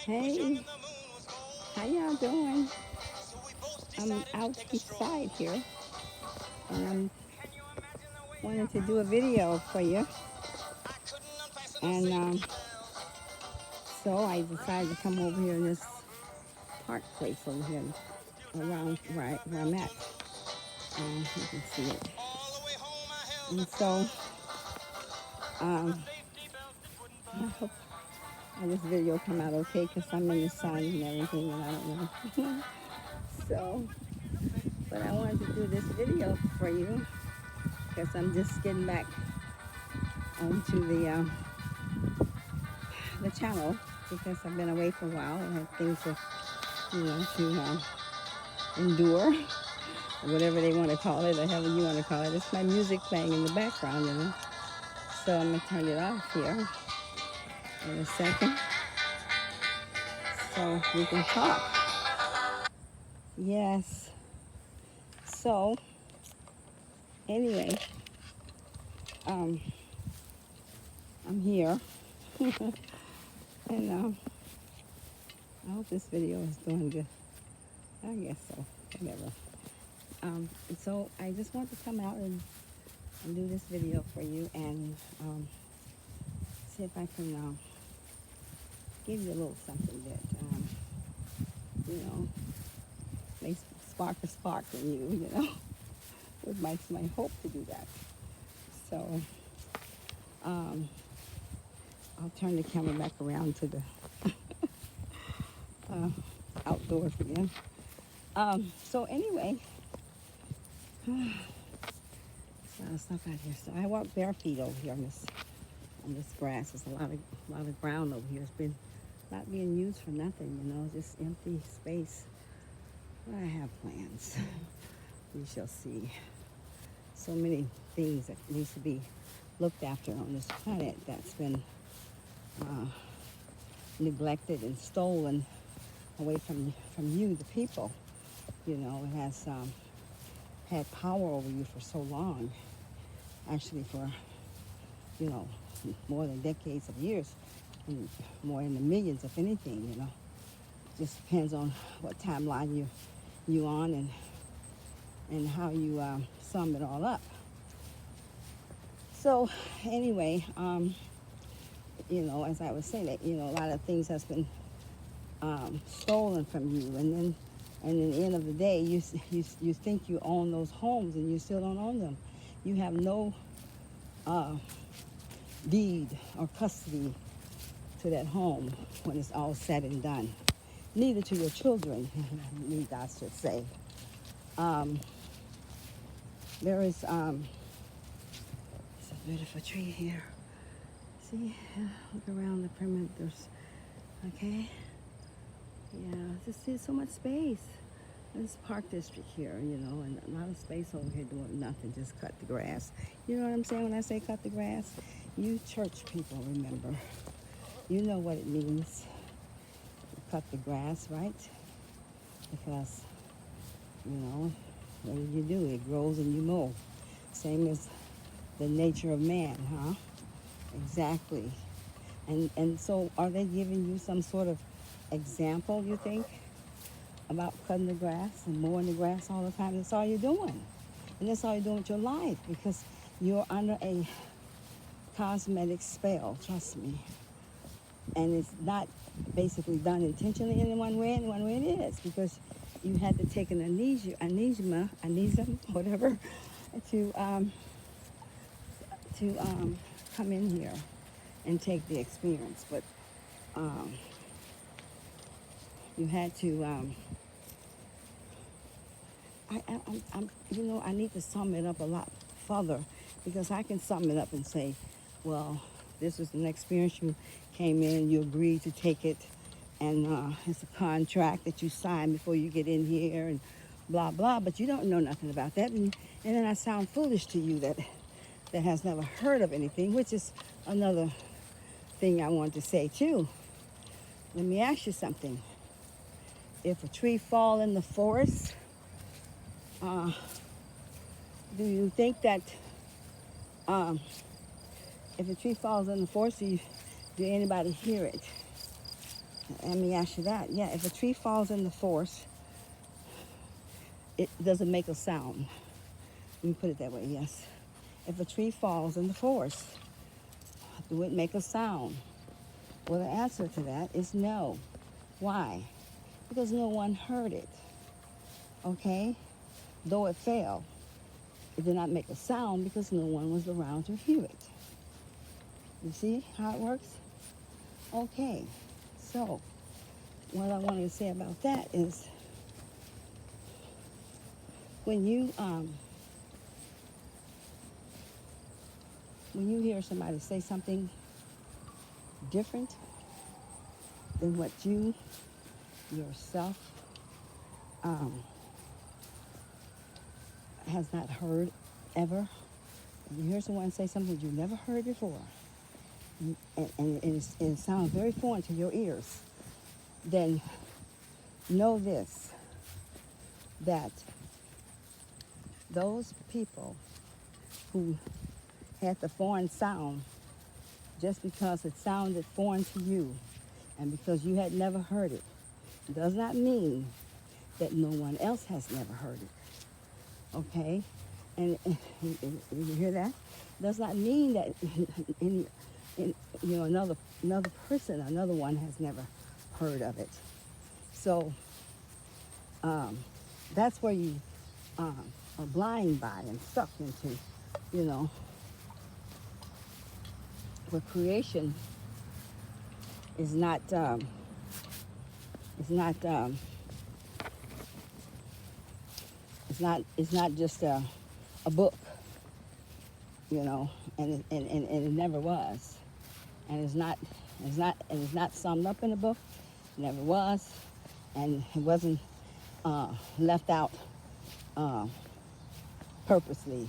Hey, how y'all doing? I'm outside here, and I'm wanted to do a video for you, and so I decided to come over here in this park place over here, around where I'm at. You can see it, and so um, I hope this video come out okay because I'm in the sun and everything, and I don't know. So, but I wanted to do this video for you because I'm just getting back onto the channel because I've been away for a while and had things to, to endure, or whatever they want to call it, or however you want to call it. It's my music playing in the background, So I'm gonna turn it off here in a second so we can talk. Yes. So anyway, um, I'm here, and I hope this video is doing good. I guess so. Whatever. And so I just want to come out and do this video for you and see if I can give you a little something that you know may spark a spark in you. It makes my hope to do that. So um, I'll turn the camera back around to the uh, outdoors again. So anyway, there's a lot of stuff out here. So I walk bare feet over here on this grass. There's a lot of ground over here. It's been not being used for nothing, just empty space. But I have plans. We shall see. So many things that needs to be looked after on this planet that's been neglected and stolen away from you, the people. It has had power over you for so long, actually for, more than decades of years, and more in the millions, if anything. Just depends on what timeline you on and how you sum it all up. So anyway, as I was saying, that a lot of things has been stolen from you, and in the end of the day, you think you own those homes, and you still don't own them. You have no deed or custody to that home when it's all said and done. Neither to your children, need I should say. There is it's a beautiful tree here. See, look around the perimeters. Okay. Yeah, just see so much space. This park district here, and a lot of space over here doing nothing, just cut the grass. You know what I'm saying when I say cut the grass? You church people, remember. You know what it means to cut the grass, right? Because, what do you do? It grows and you mow. Same as the nature of man, huh? Exactly. And so are they giving you some sort of example, you think, about cutting the grass and mowing the grass all the time? That's all you're doing. And that's all you're doing with your life, because you're under a cosmetic spell, trust me. And it's not basically done intentionally in one way, and one way it is, because you had to take an anesthesia, whatever, to come in here and take the experience. But you had to. I need to sum it up a lot further, because I can sum it up and say, well, this is an experience you came in, you agreed to take it, and it's a contract that you sign before you get in here, and blah blah. But you don't know nothing about that, and then I sound foolish to you that has never heard of anything, which is another thing I want to say too. Let me ask you something. If a tree fall in the forest, do you think that if a tree falls in the forest, do anybody hear it? Let me ask you that. Yeah, if a tree falls in the forest, it doesn't make a sound. Let me put it that way, yes. If a tree falls in the forest, do it make a sound? Well, the answer to that is no. Why? Because no one heard it, okay? Though it fell, it did not make a sound because no one was around to hear it. You see how it works? Okay, so what I wanted to say about that is when you hear somebody say something different than what you yourself has not heard ever, you hear someone say something you never heard before, and it sounds very foreign to your ears, then know this, that those people who had the foreign sound, just because it sounded foreign to you and because you had never heard it, does not mean that no one else has never heard it. Okay? And you hear that? Does not mean that another person, another one has never heard of it. So that's where you are blind by and stuck into, where creation is not it's not just a book, and it never was, and it's not summed up in a book, never was, and it wasn't left out purposely.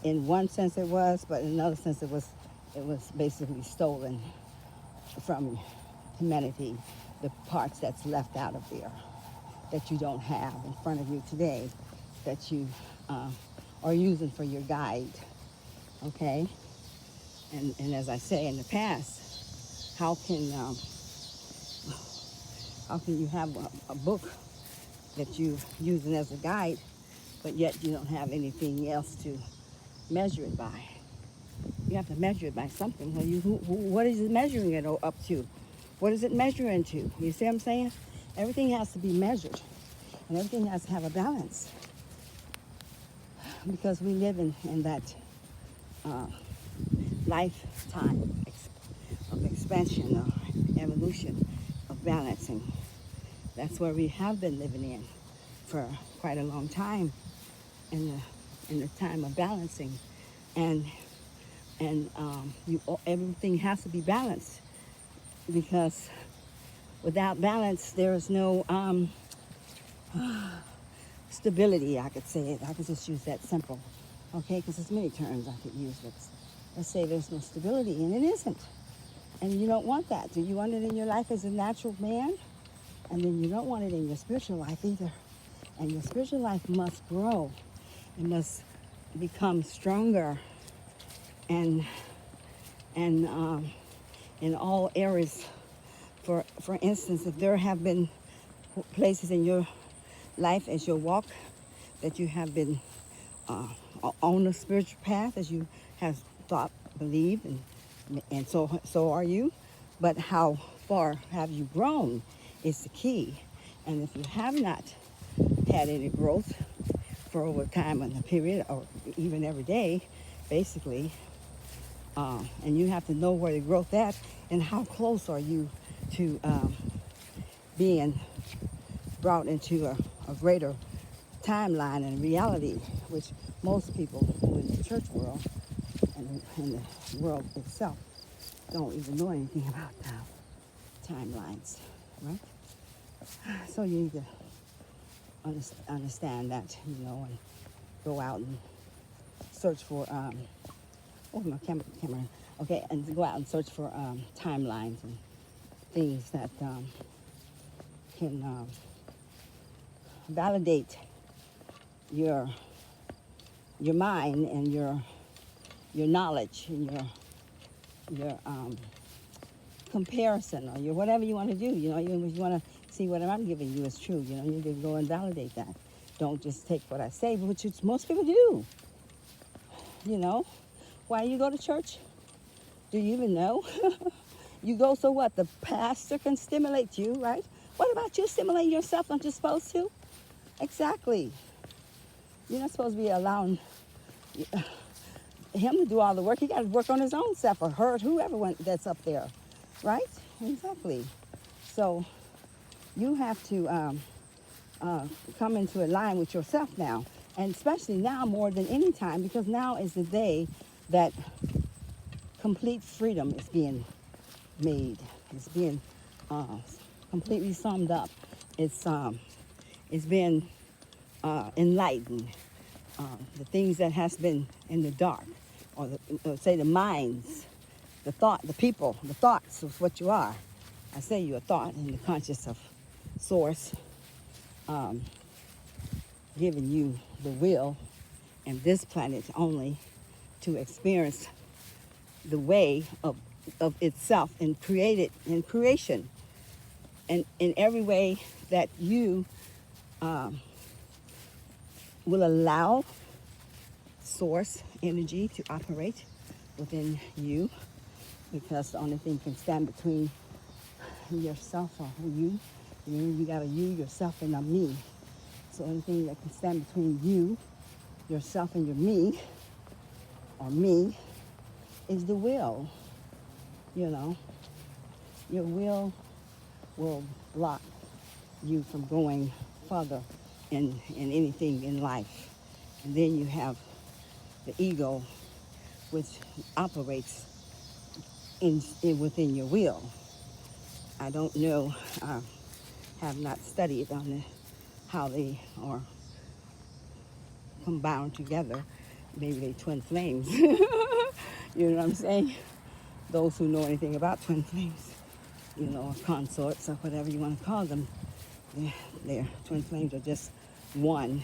In one sense it was, but in another sense it was basically stolen from humanity, the parts that's left out of there that you don't have in front of you today, that you are using for your guide, okay? And as I say, in the past, how can you have a book that you're using as a guide, but yet you don't have anything else to measure it by? You have to measure it by something. Well, what is it measuring it up to? What is it measuring to? You see what I'm saying? Everything has to be measured, and everything has to have a balance, because we live in that lifetime of expansion or evolution of balancing. That's where we have been living in for quite a long time, in the time of balancing, and everything has to be balanced, because without balance there is no stability. I could say it. I could just use that simple, okay? Because there's many terms I could use, but let's say there's no stability, and it isn't. And you don't want that. Do you want it in your life as a natural man? And then you don't want it in your spiritual life either. And your spiritual life must grow. It must become stronger, and in all areas. For instance, if there have been places in your life as your walk that you have been on a spiritual path, as you have thought, believed, and so are you. But how far have you grown is the key. And if you have not had any growth for over time in a period, or even every day, basically, and you have to know where the growth at, and how close are you to being brought into a greater timeline and reality, which most people who in the church world and in the world itself don't even know anything about timelines, right? So you need to understand that, and go out and search for, oh, my camera, okay, and go out and search for timelines and things that can validate your mind and your knowledge and your comparison, or your whatever you want to do. You know, you want to see what I'm giving you is true. You know, you need to go and validate that. Don't just take what I say, which most people do. You know, why do you go to church? Do you even know? You go so what? The pastor can stimulate you, right? What about you stimulating yourself? Aren't you supposed to? Exactly. You're not supposed to be allowing him to do all the work. He got to work on his own self, or her, whoever that's up there, right? Exactly. So you have to come into a line with yourself now, and especially now more than any time, because now is the day that complete freedom is being made. It's being completely summed up. It's been enlightened. The things that has been in the dark, or say the minds, the thought, the people, the thoughts is what you are. I say you're a thought in the conscious of source, giving you the will and this planet only to experience the way of itself and create it in creation. And in every way that you will allow source energy to operate within you, because the only thing can stand between yourself or you got a you, yourself, and a me. So anything that can stand between you, yourself, and your me, or me, is the will. You know, your will block you from going further in anything in life. And then you have the ego, which operates in within your will. I don't know, have not studied on how they are combined together. Maybe they twin flames. You know what I'm saying? Those who know anything about twin flames, you know, or consorts, or whatever you want to call them, their twin flames are just one.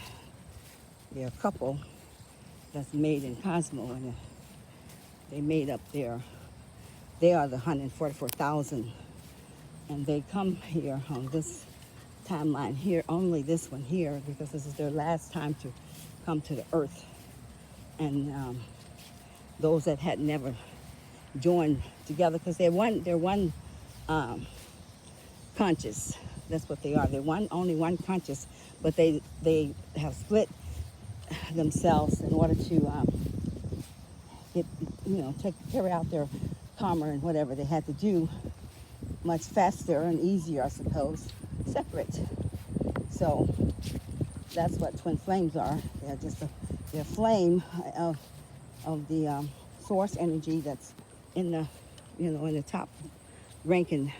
They're a couple that's made in Cosmo, and they made up they are the 144,000, and they come here on this timeline here, only this one here, because this is their last time to come to the earth. And those that had never joined together, because they're one conscious. That's what they are. They're only one conscious, but they have split themselves in order to carry out their karma and whatever they had to do much faster and easier, I suppose, separate. So that's what twin flames are. They're just they're a flame of the source energy that's in the in the top ranking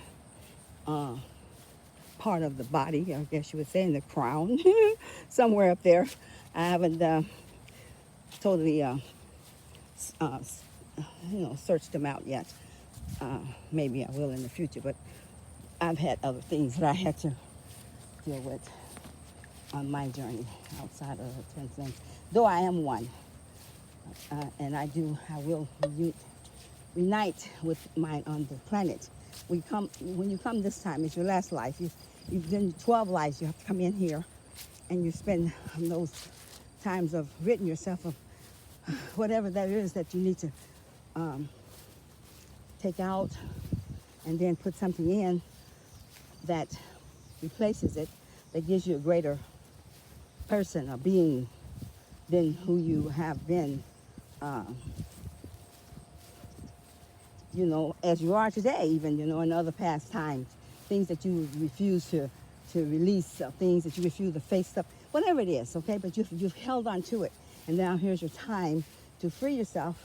part of the body, I guess you would say, in the crown, somewhere up there. I haven't totally searched them out yet. Maybe I will in the future, but I've had other things that I had to deal with on my journey outside of the twin flames. Though I am one, and I will unite with mine on the planet. When you come this time, it's your last life. You've done 12 lives. You have to come in here, and you spend those times of ridding yourself of whatever that is that you need to take out, and then put something in that replaces it, that gives you a greater person, a being, than who you have been, as you are today, even, in other past times. Things that you refuse to release, things that you refuse to face up, whatever it is, okay? But you've held on to it. And now here's your time to free yourself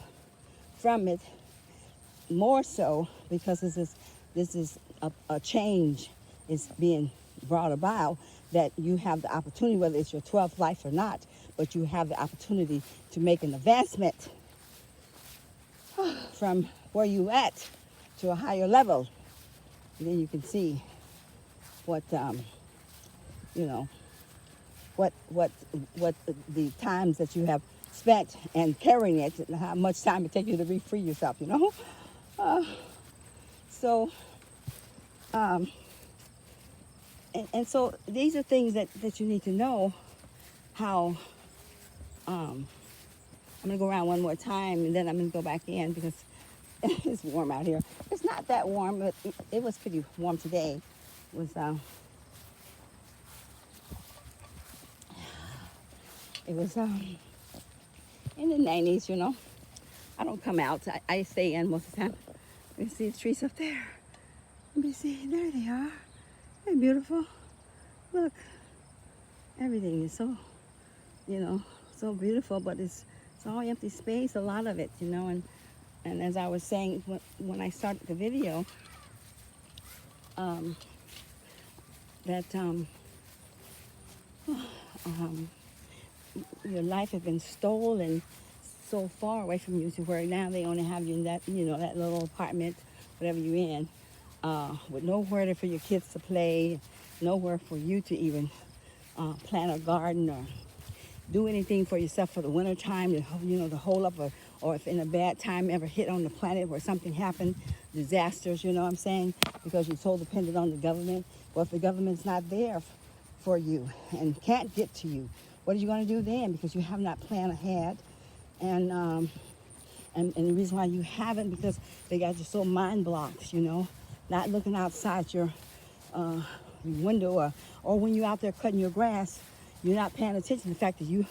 from it, more so because this is a change is being brought about, that you have the opportunity, whether it's your 12th life or not, but you have the opportunity to make an advancement from where you at to a higher level. And then you can see what what the times that you have spent and carrying it, and how much time it takes you to free yourself. So Um, and so these are things that you need to know how. I'm going to go around one more time, and then I'm going to go back in because it's warm out here. It's not that warm, but it was pretty warm today. It was in the 90s, you know. I don't come out. I stay in most of the time. Let me see the trees up there. Let me see. There they are. They're beautiful. Look. Everything is so, so beautiful, but it's all empty space, a lot of it, and as I was saying when I started the video, that your life has been stolen so far away from you to where now they only have you in that, that little apartment, whatever you're in, with nowhere for your kids to play, nowhere for you to even plant a garden or do anything for yourself for the winter time, to hold up, or if in a bad time ever hit on the planet where something happened, disasters, you know what I'm saying, because you're so dependent on the government. Well, if the government's not there for you and can't get to you, what are you going to do then? Because you have not planned ahead, and the reason why you haven't, because they got you so mind blocked, not looking outside your window, or when you're out there cutting your grass, you're not paying attention to the fact that you're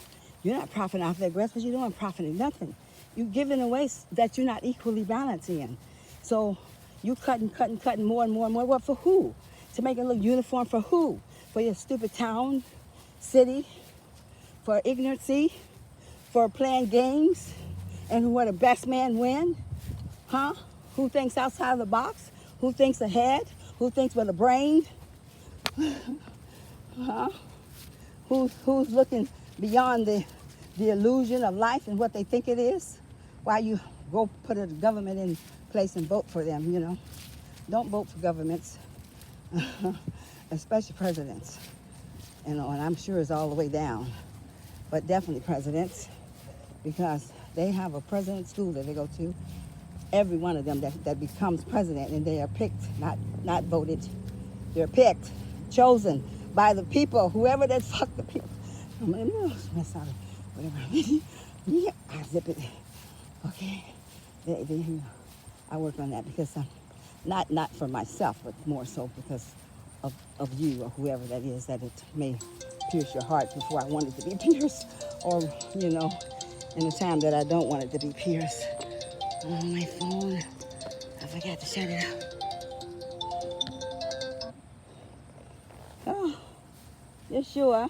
not profiting off that grass, but you're doing profiting nothing. You're giving away that you're not equally balanced in. So you cutting more and more and more. What for who? To make it look uniform for who? For your stupid town, city, for ignorancy, for playing games, and where the best man win? Huh? Who thinks outside of the box? Who thinks ahead? Who thinks with a brain? Huh? Who's looking beyond the illusion of life and what they think it is? Why you go put a government in place and vote for them, Don't vote for governments, especially presidents, and I'm sure it's all the way down, but definitely presidents, because they have a president school that they go to. Every one of them that becomes president, and they are picked, not voted. They're picked, chosen by the people, whoever that fuck the people. I'm gonna mess out of whatever. Yeah, I zip it. Okay. I work on that because not for myself, but more so because of you or whoever that is, that it may pierce your heart before I want it to be pierced, or in a time that I don't want it to be pierced. I'm on my phone. I forgot to shut it off. Oh, Yeshua,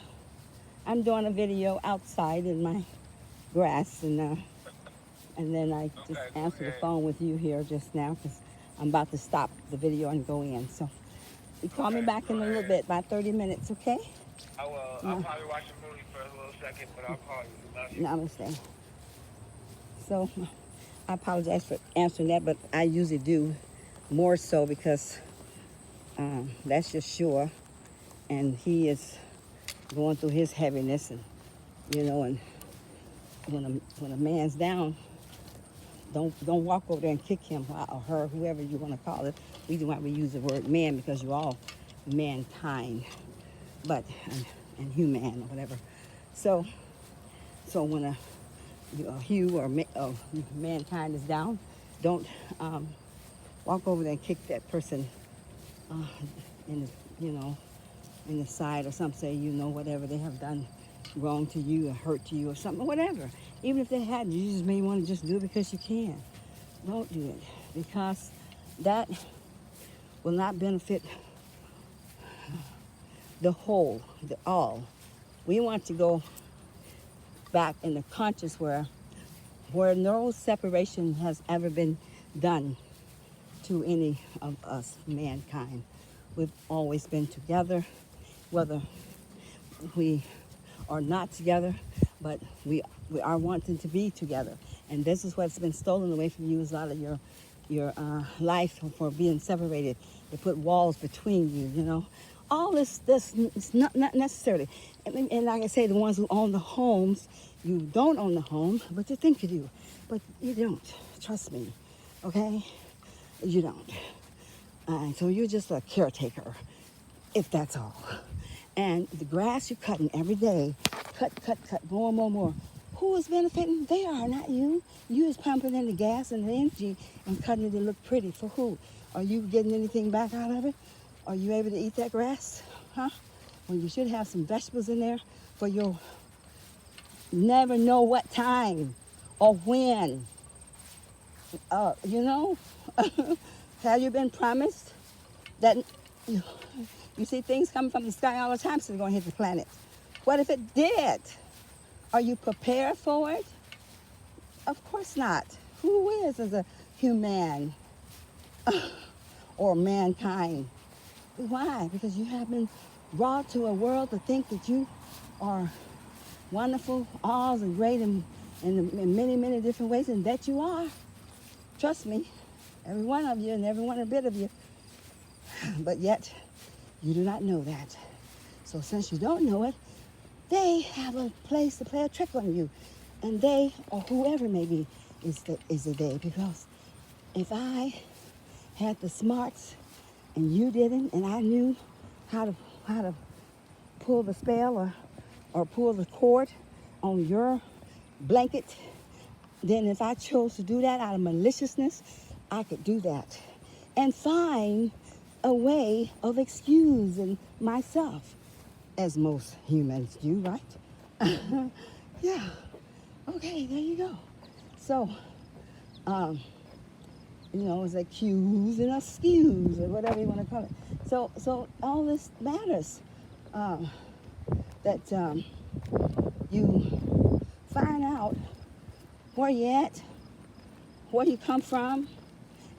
I'm doing a video outside in my grass, and then I just answered the phone with you here just now because I'm about to stop the video and go in. So you call me back in a little bit, about 30 minutes, okay? I will. I'll probably watch a movie for a little second, but I'll call you. Namaste. So I apologize for answering that, but I usually do more so because that's just sure. And he is going through his heaviness, and and when a man's down, don't walk over there and kick him or her, whoever you want to call it. We do not use the word man because you're all mankind, but and human or whatever. So when a hue or mankind is down, don't walk over there and kick that person in the side or something. Say whatever they have done wrong to you or hurt to you or something, whatever. Even if they hadn't, you just may want to just do it because you can. Don't do it, because that will not benefit the whole, the all. We want to go back in the conscious where no separation has ever been done to any of us, mankind. We've always been together, whether we are not together, but we are wanting to be together. And this is what's been stolen away from you, is a lot of your life for being separated. They put walls between you, All this is not necessarily. And like I say, the ones who own the homes, you don't own the home, but you think you do. But you don't. Trust me, okay? You don't. So you're just a caretaker, if that's all. And the grass you're cutting every day, cut, more, more. Who is benefiting? They are, not you. You is pumping in the gas and the energy and cutting it to look pretty. For who? Are you getting anything back out of it? Are you able to eat that grass? Huh? Well, you should have some vegetables in there for your never know what time or when. You know, have you been promised that you see things coming from the sky all the time, so they're going to hit the planet? What if it did? Are you prepared for it? Of course not. Who is as a human or mankind? Why? Because you have been brought to a world to think that you are wonderful, awes, and great in many, many different ways, and that you are. Trust me, every one of you and every one a bit of you. But yet, you do not know that. So since you don't know it, they have a place to play a trick on you. And they, or whoever it may be, is the they. Because if I had the smarts and you didn't, and I knew how to pull the spell or pull the cord on your blanket, then if I chose to do that out of maliciousness, I could do that and find a way of excusing myself, as most humans do, right? Yeah. Okay, there you go. So, it's accuse and excuse or whatever you want to call it. So all this matters. That you find out where you at, where you come from,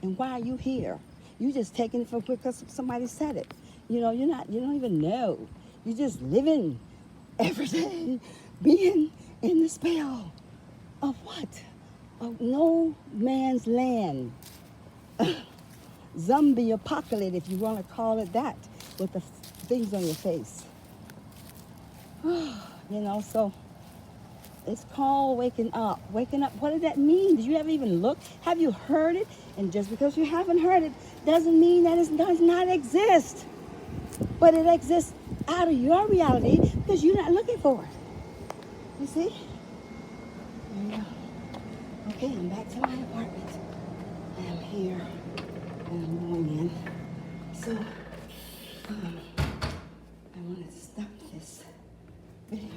and why are you here. You just taking it for because somebody said it. You don't even know. You're just living every day, being in the spell of what? Of no man's land. Zombie apocalypse, if you want to call it that, with the things on your face. So it's called waking up. Waking up, what does that mean? Did you ever even look? Have you heard it? And just because you haven't heard it doesn't mean that it does not exist. But it exists out of your reality because you're not looking for it. You see? There you go. Okay, I'm back to my apartment. I am here and I'm going in. So, I wanted to stop this video